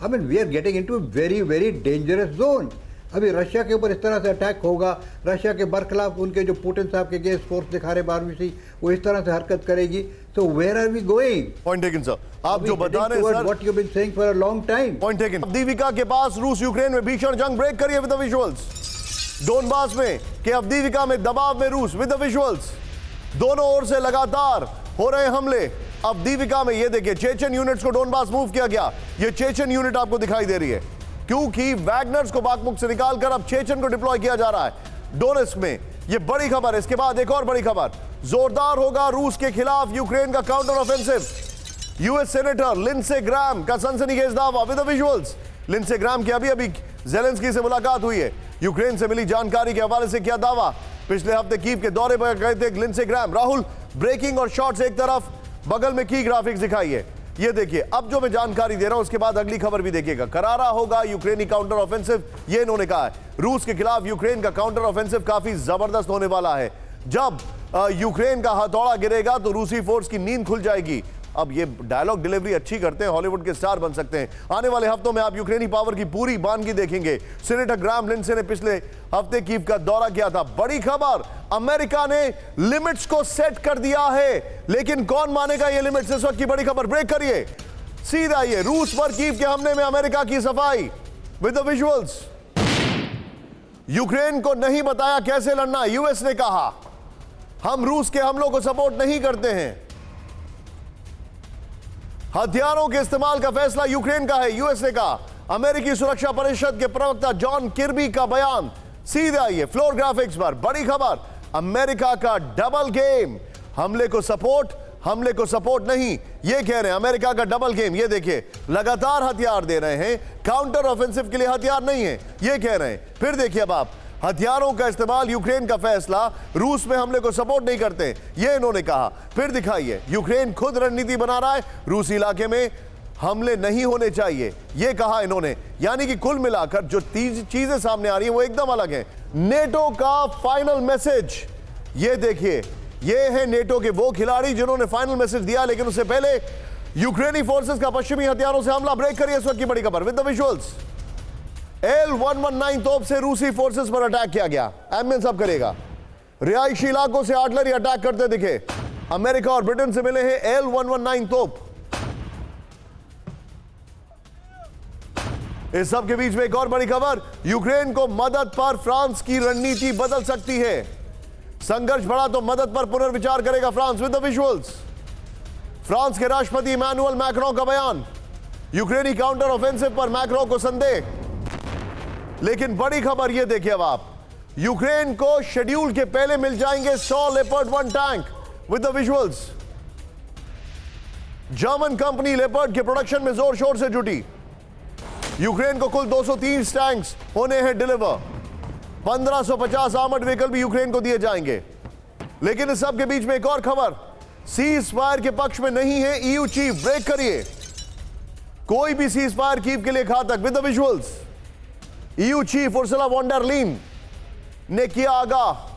I mean we are getting into very very dangerous zone. अभी रशिया के ऊपर इस तरह से अटैक होगा, रशिया के बरखिलाफ उनके जो पुतिन साहब के अगेंस्ट फोर्स दिखा रहे 12वीं सी, वो इस तरह से हरकत करेगी, तो where are we going? Point taken sir. आप जो बता रहे हैं sir, what you been saying for a long time. Point taken. Avdiivka के पास रूस यूक्रेन में भीषण जंग, ब्रेक करिए विद द विजुअल्स। डोनबास में के अवदीविका में दबाव में रूस, विद द विजुअल्स। दोनों ओर से लगातार हो रहे हमले। अवदीविका में ये देखिए, चेचन यूनिट्स को डोनबास मूव किया गया। ये चेचन यूनिट आपको दिखाई दे रही है, क्योंकि वैगनर्स को बागमुख से निकालकर अब चेचन को डिप्लॉय किया जा रहा है डोनेस्क में। ये बड़ी खबर है। इसके बाद एक और बड़ी खबर, जोरदार होगा रूस के खिलाफ यूक्रेन का counter offensive. US senator Lindsey Graham का सनसनीखेज दावा, with the visuals. Lindsey Graham की अभी ज़ेलेंस्की से मुलाकात हुई है। यूक्रेन से मिली जानकारी के हवाले से किया दावा। पिछले हफ्ते कीव के दौरे पर गए थे लिंडसे ग्राहम। राहुल, ब्रेकिंग और शॉट्स एक तरफ, बगल में की ग्राफिक्स दिखाई है। ये देखिए, अब जो मैं जानकारी दे रहा हूं उसके बाद अगली खबर भी देखिएगा। करारा होगा यूक्रेनी काउंटर ऑफेंसिव, ये इन्होंने कहा है। रूस के खिलाफ यूक्रेन का काउंटर ऑफेंसिव काफी जबरदस्त होने वाला है। जब यूक्रेन का हथौड़ा गिरेगा तो रूसी फोर्स की नींद खुल जाएगी। अब ये डायलॉग डिलीवरी अच्छी करते हैं, हॉलीवुड के स्टार बन सकते हैं। आने वाले हफ्तों में आप यूक्रेनी पावर की पूरी बानगी देखेंगे। सेनेटर ग्राहम लिंडसे ने पिछले हफ्ते कीव का दौरा किया था। बड़ी खबर, अमेरिका ने लिमिट्स को सेट कर दिया है, लेकिन कौन मानेगा ये लिमिट्स? इस वक्त की बड़ी खबर, ब्रेक करिए, सीधा ये रूस पर कीव के हमले में अमेरिका की सफाई, विद द विजुअल्स। यूक्रेन को नहीं बताया कैसे लड़ना। यूएस ने कहा हम रूस के हमलों को सपोर्ट नहीं करते हैं। हथियारों के इस्तेमाल का फैसला यूक्रेन का है, यूएस ने कहा। अमेरिकी सुरक्षा परिषद के प्रवक्ता जॉन किर्बी का बयान। सीधे आइए फ्लोर ग्राफिक्स पर, बड़ी खबर, अमेरिका का डबल गेम। हमले को सपोर्ट नहीं, ये कह रहे हैं अमेरिका का डबल गेम। ये देखिए, लगातार हथियार दे रहे हैं, काउंटर ऑफेंसिव के लिए हथियार नहीं है, ये कह रहे हैं। फिर देखिए अब आप, हथियारों का इस्तेमाल, यूक्रेन का फैसला, रूस में हमले को सपोर्ट नहीं करते, ये इन्होंने कहा। फिर दिखाइए, यूक्रेन खुद रणनीति बना रहा है, रूसी इलाके में हमले नहीं होने चाहिए, ये कहा इन्होंने। यानी कि कुल मिलाकर जो चीजें सामने आ रही हैं वो एकदम अलग है। नेटो का फाइनल मैसेज, ये देखिए, ये है नेटो के वो खिलाड़ी जिन्होंने फाइनल मैसेज दिया, लेकिन उससे पहले यूक्रेनी फोर्सेस का पश्चिमी हथियारों से हमला। ब्रेक करिए इस वक्त की बड़ी खबर, विद द विजुअल्स। L-119 तोप से रूसी फोर्सेस पर अटैक किया गया। एमएन सब करेगा। रिहायशी इलाकों से आर्टिलरी अटैक करते दिखे। अमेरिका और ब्रिटेन से मिले हैं L-119 तोप। इस सब के बीच में एक और बड़ी खबर, यूक्रेन को मदद पर फ्रांस की रणनीति बदल सकती है। संघर्ष बढ़ा तो मदद पर पुनर्विचार करेगा France, with the visuals. France के राष्ट्रपति इमैनुअल मैक्रों का बयान। यूक्रेनी काउंटर ऑफेंसिव पर मैक्रों को संदेह। लेकिन बड़ी खबर ये देखिए अब आप, यूक्रेन को शेड्यूल के पहले मिल जाएंगे 100 leopard 1 tank, with the visuals. German company leopard के प्रोडक्शन में जोर शोर से जुटी। यूक्रेन को कुल 230 टैंक्स होने हैं डिलीवर। 1550 आर्मर्ड व्हीकल भी यूक्रेन को दिए जाएंगे। लेकिन इस सब के बीच में एक और खबर, सीज फायर के पक्ष में नहीं है ईयू चीफ। ब्रेक करिए। कोई भी सीज फायर कीव के लिए घातक। With the visuals, EU chief Ursula von der Leyen ने किया आगाह।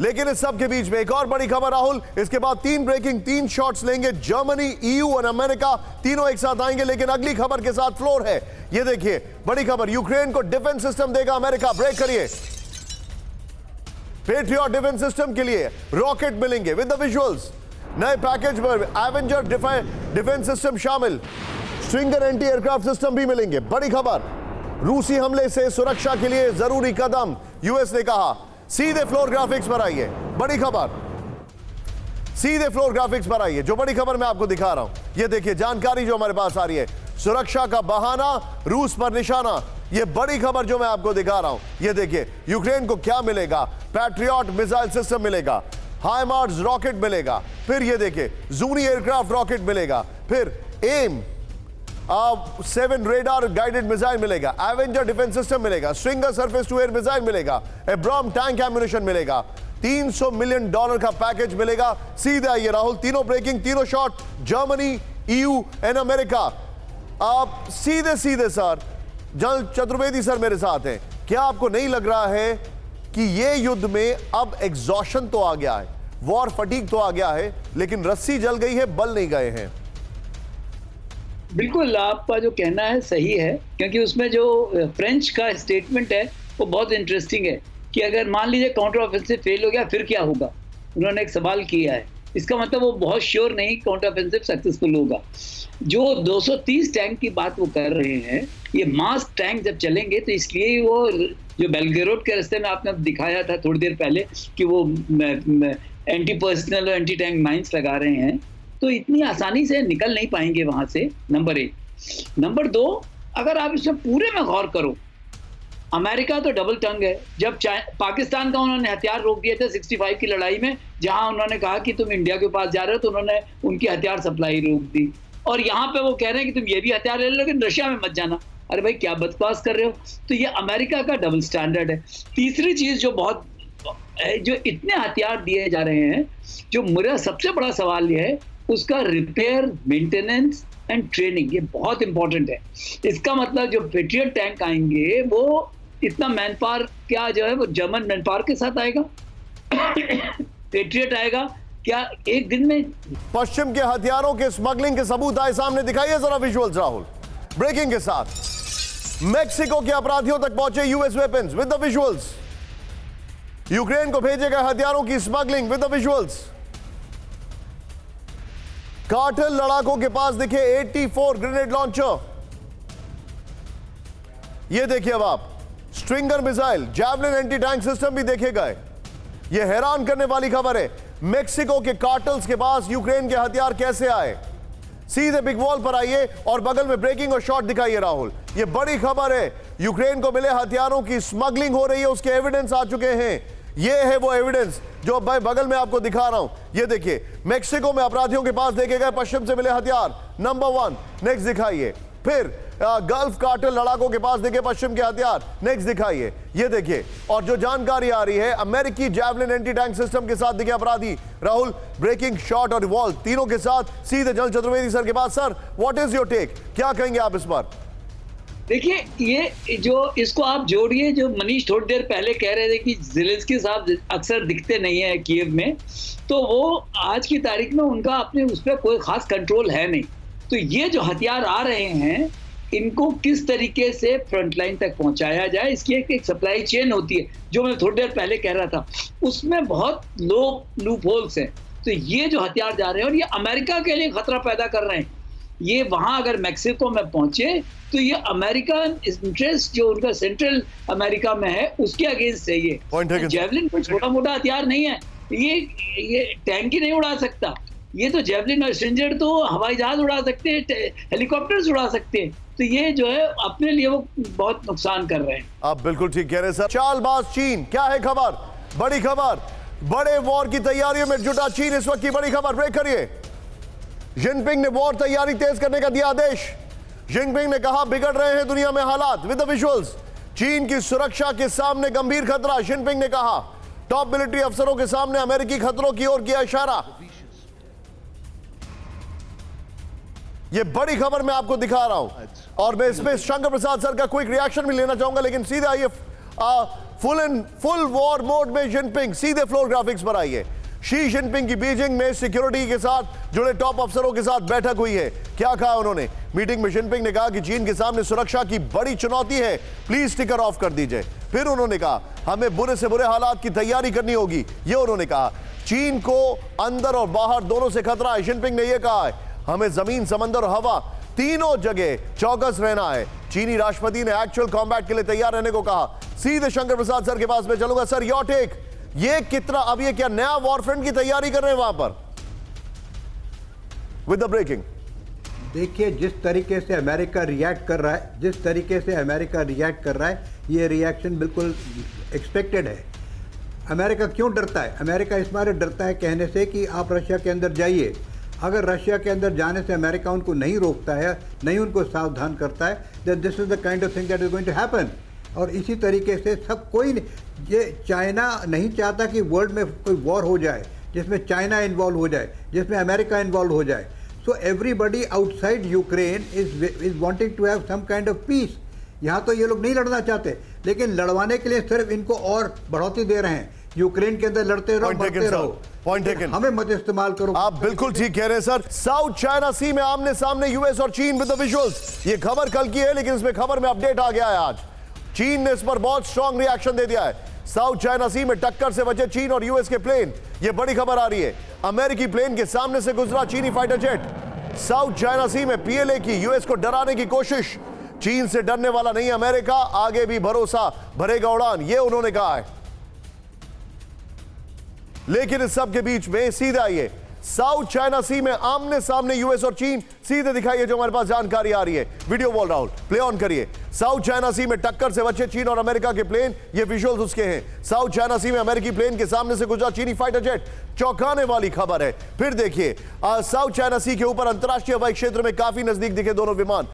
लेकिन इस सब के बीच में एक और बड़ी खबर राहुल, इसके बाद 3 ब्रेकिंग 3 शॉट्स लेंगे जर्मनी, ईयू और अमेरिका, तीनों एक साथ आएंगे। लेकिन अगली खबर के साथ फ्लोर है, ये देखिए बड़ी खबर, यूक्रेन को डिफेंस सिस्टम देगा अमेरिका। ब्रेक करिए, पेट्रियट डिफेंस सिस्टम के लिए रॉकेट मिलेंगे। विद द विजुअल्स, नए पैकेज में एवेंजर डिफेंस सिस्टम शामिल, स्ट्रिंगर एंटी एयरक्राफ्ट सिस्टम भी मिलेंगे। बड़ी खबर, रूसी हमले से सुरक्षा के लिए जरूरी कदम, यूएस ने कहा। सीधे फ्लोर ग्राफिक्स पर आइए, बड़ी खबर, सीधे फ्लोर ग्राफिक्स पर आइए। जो बड़ी खबर मैं आपको दिखा रहा हूं, ये देखिए जानकारी जो हमारे पास आ रही है, सुरक्षा का बहाना, रूस पर निशाना। ये बड़ी खबर जो मैं आपको दिखा रहा हूं, ये देखिए यूक्रेन को क्या मिलेगा, पैट्रियट मिसाइल सिस्टम मिलेगा, हाइमार्स रॉकेट मिलेगा, फिर ये देखिए जूनी एयरक्राफ्ट रॉकेट मिलेगा, फिर एम 7 रेडार गाइडेड मिसाइल मिलेगा, एवेंजर डिफेंस सिस्टम मिलेगा, stinger surface to air missile मिलेगा, एब्राम टैंक एम्यूनिशन मिलेगा, $300 मिलियन का पैकेज मिलेगा। सीधे आइए राहुल, तीनों ब्रेकिंग, तीनों shot, Germany, EU and America. आप सीधे सीधे सर, जनरल चतुर्वेदी सर मेरे साथ हैं, क्या आपको नहीं लग रहा है कि ये युद्ध में अब एग्जॉशन तो आ गया है, वॉर फटीग तो आ गया है, लेकिन रस्सी जल गई है, बल नहीं गए हैं? बिल्कुल, आपका जो कहना है सही है, क्योंकि उसमें जो फ्रेंच का स्टेटमेंट है वो बहुत इंटरेस्टिंग है कि अगर मान लीजिए काउंटर ऑफेंसिव फेल हो गया फिर क्या होगा। उन्होंने एक सवाल किया है, इसका मतलब वो बहुत श्योर नहीं काउंटर ऑफेंसिव सक्सेसफुल होगा। जो 230 टैंक की बात वो कर रहे हैं, ये मास टैंक जब चलेंगे तो इसलिए वो जो बेलगेरोड के रास्ते में आपने दिखाया था थोड़ी देर पहले कि वो एंटी पर्सनल और एंटी टैंक माइंस लगा रहे हैं, तो इतनी आसानी से निकल नहीं पाएंगे वहां से, नंबर 1। नंबर 2, अगर आप इसमें पूरे में गौर करो, अमेरिका तो डबल टंग है। जब पाकिस्तान का उन्होंने हथियार रोक दिए थे 65 की लड़ाई में, जहां उन्होंने कहा कि तुम इंडिया के पास जा रहे हो, तो उन्होंने उनकी हथियार सप्लाई रोक दी। और यहाँ पे वो कह रहे हैं कि तुम ये भी हथियार ले लो लेकिन रशिया में मत जाना। अरे भाई क्या बकवास कर रहे हो? तो ये अमेरिका का डबल स्टैंडर्ड है। तीसरी चीज जो बहुत, जो इतने हथियार दिए जा रहे हैं, जो मेरा सबसे बड़ा सवाल ये है उसका रिपेयर, मेंटेनेंस एंड ट्रेनिंग, ये बहुत इंपॉर्टेंट है। इसका मतलब जो पेट्रियट टैंक आएंगे वो इतना मैन पावर क्या जो है वो जर्मन मैन पावर के साथ आएगा। पेट्रियट आएगा क्या एक दिन में? पश्चिम के हथियारों के स्मगलिंग के सबूत आए सामने, दिखाइए जरा विजुअल्स राहुल, ब्रेकिंग के साथ। मेक्सिको के अपराधियों तक पहुंचे US weapons, with the visuals. Ukraine को भेजे गए हथियारों की smuggling, with the visuals. Cartel लड़ाकों के पास दिखे 84 ग्रेनेड लॉन्चर। ये देखिए अब आप, stringer missile, javelin anti tank system भी देखे गए। यह हैरान करने वाली खबर है, मेक्सिको के कार्टेल्स के पास यूक्रेन के हथियार कैसे आए। सीधे बिग वॉल पर आइए और बगल में ब्रेकिंग और शॉट दिखाइए राहुल। यह बड़ी खबर है, यूक्रेन को मिले हथियारों की स्मगलिंग हो रही है, उसके एविडेंस आ चुके हैं। यह है वो एविडेंस जो मैं बगल में आपको दिखा रहा हूं। यह देखिए, मेक्सिको में अपराधियों के पास देखे गए पश्चिम से मिले हथियार, नंबर 1। नेक्स्ट दिखाइए। फिर गल्फ कार्टेल लड़ाकों के पास देखे पश्चिम के हथियार, नेक्स्ट दिखाइए। ये देखिए, और जो जानकारी आ रही है, अमेरिकी जैवलिन एंटी टैंक सिस्टम के साथ दिखे अपराधी। राहुल, ब्रेकिंग, शॉट और रिवॉल्व तीनों के साथ सीधे जनरल चतुर्वेदी सर के पास। Sir, what is your take, क्या कहेंगे आप इस पर? देखिए, ये जो इसको आप जोड़िए, जो मनीष थोड़ी देर पहले कह रहे थे कि ज़ेलेंस्की साहब अक्सर दिखते नहीं है कीव में, तो वो आज की तारीख में उनका अपने उस पर कोई खास कंट्रोल है नहीं। तो ये जो हथियार आ रहे हैं, इनको किस तरीके से फ्रंटलाइन तक पहुंचाया जाए, इसकी एक सप्लाई चेन होती है, जो मैं थोड़ी देर पहले कह रहा था, उसमें बहुत लूप होल्स हैं। तो ये जो हथियार जा रहे हैं, और ये अमेरिका के लिए खतरा पैदा कर रहे हैं। ये वहां अगर मेक्सिको में पहुंचे तो ये अमेरिकन इंटरेस्ट जो उनका सेंट्रल अमेरिका में है उसके अगेंस्ट है। ये जेवलिन कोई छोटा मोटा हथियार नहीं है, ये टैंक ही नहीं उड़ा सकता। ये तो जेवलिन और स्ट्रिंगर तो हवाई जहाज उड़ा सकते हैं, हेलीकॉप्टर्स उड़ा सकते हैं। तो ये जो है अपने लिए वो बहुत नुकसान कर रहे हैं। आप बिल्कुल ठीक कह रहे हैं सर। चालबाज चीन, क्या है खबर? बड़ी खबर, बड़े वॉर की तैयारियों में जुटा चीन, इस वक्त की बड़ी खबर। ब्रेक करिए। जिनपिंग ने वॉर तैयारी तेज करने का दिया आदेश। जिनपिंग ने कहा बिगड़ रहे हैं दुनिया में हालात, विद द विजुअल्स। चीन की सुरक्षा के सामने गंभीर खतरा, जिनपिंग ने कहा। टॉप मिलिट्री अफसरों के सामने अमेरिकी खतरों की ओर किया इशारा। ये बड़ी खबर मैं आपको दिखा रहा हूं और मैं इसमें शंकर प्रसाद सर का क्विक रिएक्शन भी लेना चाहूंगा, लेकिन सीधे आइए फुल वॉर मोड में जिनपिंग सीधे फ्लोर ग्राफिक्स पर आइए। शी जिनपिंग की बीजिंग में सिक्योरिटी के साथ जुड़े टॉप अफसरों के साथ बैठक हुई है। क्या कहा उन्होंने मीटिंग में? जिनपिंग ने कहा कि चीन के सामने सुरक्षा की बड़ी चुनौती है, प्लीज स्टिकर ऑफ कर दीजिए। फिर उन्होंने कहा हमें बुरे से बुरे हालात की तैयारी करनी होगी, ये उन्होंने कहा। चीन को अंदर और बाहर दोनों से खतरा है। जिनपिंग ने यह कहा है हमें जमीन, समंदर और हवा तीनों जगह चौकस रहना है। चीनी राष्ट्रपति ने एक्चुअल कॉम्बैट के लिए तैयार रहने को कहा। सीधे शंकर प्रसाद सर के पास में चलूंगा। सर योर टेक, ये कितना, अब ये क्या नया वॉरफ्रंट की तैयारी कर रहे हैं वहां पर विद द ब्रेकिंग? देखिए जिस तरीके से अमेरिका रिएक्ट कर रहा है, ये रिएक्शन बिल्कुल एक्सपेक्टेड है। अमेरिका क्यों डरता है? अमेरिका इस बारे डरता है कहने से कि आप रशिया के अंदर जाइए। अगर रशिया के अंदर जाने से अमेरिका उनको नहीं रोकता है, नहीं उनको सावधान करता है, that this is the kind of thing that is going to happen. और इसी तरीके से सब कोई, ये चाइना नहीं चाहता कि वर्ल्ड में कोई वॉर हो जाए जिसमें चाइना इन्वॉल्व हो जाए, जिसमें अमेरिका इन्वॉल्व हो जाए। So everybody outside Ukraine is wanting to have some kind of peace. यहाँ तो ये लोग नहीं लड़ना चाहते, लेकिन लड़वाने के लिए सिर्फ इनको और बढ़ोतरी दे रहे हैं। यूक्रेन के अंदर लड़ते रहो, बढ़ते रहो, पॉइंट टेकन, हमें मत इस्तेमाल करो। आप बिल्कुल ठीक कह रहे हैं सर। साउथ चाइना सी में आमने सामने यूएस और चीन विद द विजुअल्स। ये खबर कल की है, लेकिन इसमें खबर में अपडेट आ गया है आज। चीन ने इस पर बहुत स्ट्रॉन्ग रिएक्शन दे दिया है। साउथ चाइना सी में टक्कर से बचे चीन और यूएस के प्लेन, ये बड़ी खबर आ रही है। अमेरिकी प्लेन के सामने से गुजरा चीनी फाइटर जेट। साउथ चाइना सी में पीएलए की यूएस को डराने की कोशिश। चीन से डरने वाला नहीं अमेरिका, आगे भी भरोसा भरेगा उड़ान, ये उन्होंने कहा है। लेकिन इस सब के बीच में सीधे आइए, साउथ चाइना सी में आमने सामने यूएस और चीन, सीधे दिखाइए जो हमारे पास जानकारी आ रही है। Video wall Rahul play on करिए। साउथ चाइना सी में टक्कर से बचे चीन और अमेरिका के प्लेन, ये विजुअल्स उसके हैं। साउथ चाइना सी में अमेरिकी प्लेन के सामने से गुजरा चीनी फाइटर जेट, चौंकाने वाली खबर है। फिर देखिए साउथ चाइना सी के ऊपर अंतरराष्ट्रीय हवाई क्षेत्र में काफी नजदीक दिखे दोनों विमान।